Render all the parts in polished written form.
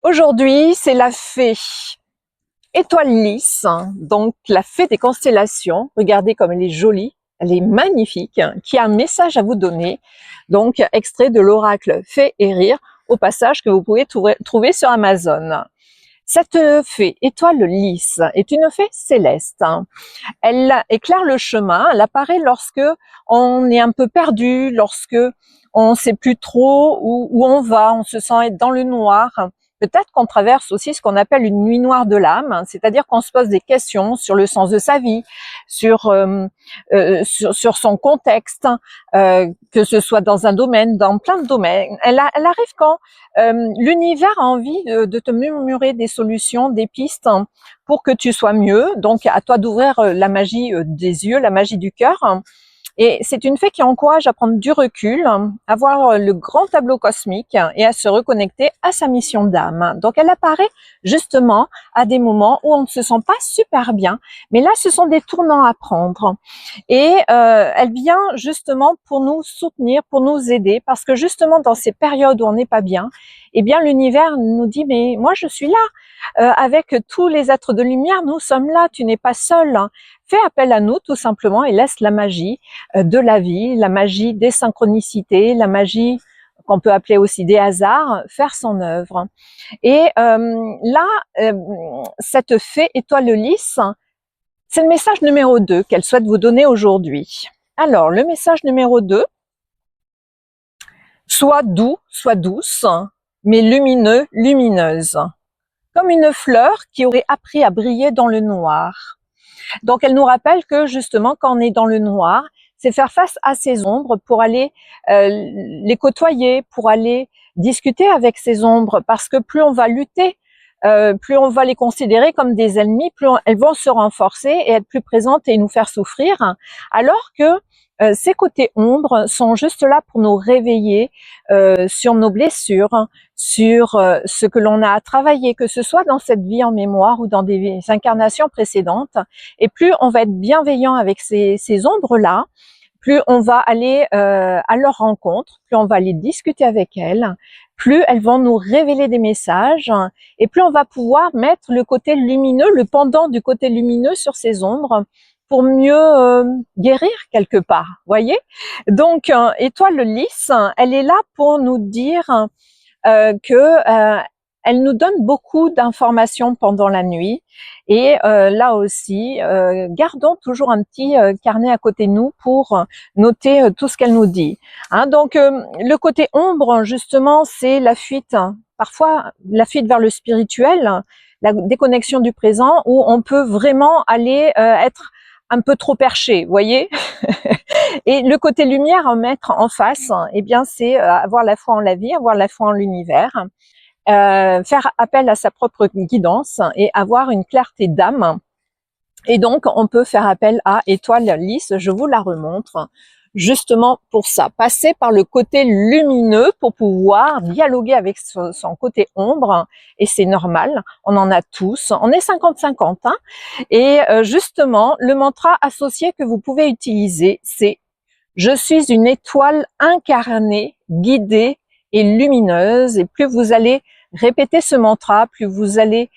Aujourd'hui, c'est la fée étoile lisse, donc la fée des constellations. Regardez comme elle est jolie, elle est magnifique, qui a un message à vous donner. Donc, extrait de l'oracle Fée et Rire, au passage que vous pouvez trouver sur Amazon. Cette fée étoile lisse est une fée céleste. Elle éclaire le chemin, elle apparaît lorsque on est un peu perdu, lorsque on ne sait plus trop où on va, on se sent être dans le noir. Peut-être qu'on traverse aussi ce qu'on appelle une nuit noire de l'âme, c'est-à-dire qu'on se pose des questions sur le sens de sa vie, sur son contexte, que ce soit dans un domaine, dans plein de domaines. Elle arrive quand l'univers a envie de te murmurer des solutions, des pistes pour que tu sois mieux. Donc, à toi d'ouvrir la magie des yeux, la magie du cœur. Et c'est une fée qui encourage à prendre du recul, à voir le grand tableau cosmique et à se reconnecter à sa mission d'âme. Donc, elle apparaît justement à des moments où on ne se sent pas super bien, mais là, ce sont des tournants à prendre. Et elle vient justement pour nous soutenir, pour nous aider, parce que justement, dans ces périodes où on n'est pas bien, eh bien, l'univers nous dit, mais moi, je suis là. Avec tous les êtres de lumière, nous sommes là, tu n'es pas seul. Fais appel à nous tout simplement et laisse la magie de la vie, la magie des synchronicités, la magie qu'on peut appeler aussi des hasards, faire son œuvre. Et cette fée étoile lisse, c'est le message numéro 2 qu'elle souhaite vous donner aujourd'hui. Alors, le message numéro 2, sois doux, sois douce, mais lumineux, lumineuse. Comme une fleur qui aurait appris à briller dans le noir. Donc, elle nous rappelle que justement, quand on est dans le noir, c'est faire face à ces ombres pour aller les côtoyer, pour aller discuter avec ces ombres, parce que plus on va lutter, plus on va les considérer comme des ennemis, elles vont se renforcer et être plus présentes et nous faire souffrir, alors que ces côtés ombres sont juste là pour nous réveiller sur nos blessures, sur ce que l'on a à travailler, que ce soit dans cette vie en mémoire ou dans des incarnations précédentes. Et plus on va être bienveillant avec ces ombres-là, plus on va aller à leur rencontre, plus on va aller discuter avec elles, plus elles vont nous révéler des messages, et plus on va pouvoir mettre le côté lumineux, le pendant du côté lumineux sur ces ombres, pour mieux guérir quelque part, voyez. Donc, étoile lisse, elle est là pour nous dire que elle nous donne beaucoup d'informations pendant la nuit. Et là aussi, gardons toujours un petit carnet à côté de nous pour noter tout ce qu'elle nous dit. Hein, donc, le côté ombre, justement, c'est la fuite. Parfois, la fuite vers le spirituel, la déconnexion du présent, où on peut vraiment aller être un peu trop perché, vous voyez. Et le côté lumière à mettre en face, eh bien, c'est avoir la foi en la vie, avoir la foi en l'univers, faire appel à sa propre guidance et avoir une clarté d'âme. Et donc, on peut faire appel à étoile lisse, je vous la remontre, justement pour ça. Passer par le côté lumineux pour pouvoir dialoguer avec son côté ombre, et c'est normal, on en a tous, on est 50-50. Hein, et justement, le mantra associé que vous pouvez utiliser, c'est « Je suis une étoile incarnée, guidée et lumineuse ». Et plus vous allez répéter ce mantra, plus vous allez,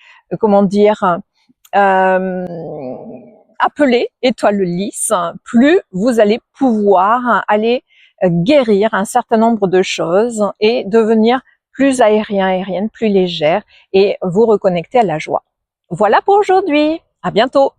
appeler étoile lisse, plus vous allez pouvoir aller guérir un certain nombre de choses et devenir plus aérienne, plus légère et vous reconnecter à la joie. Voilà pour aujourd'hui. À bientôt.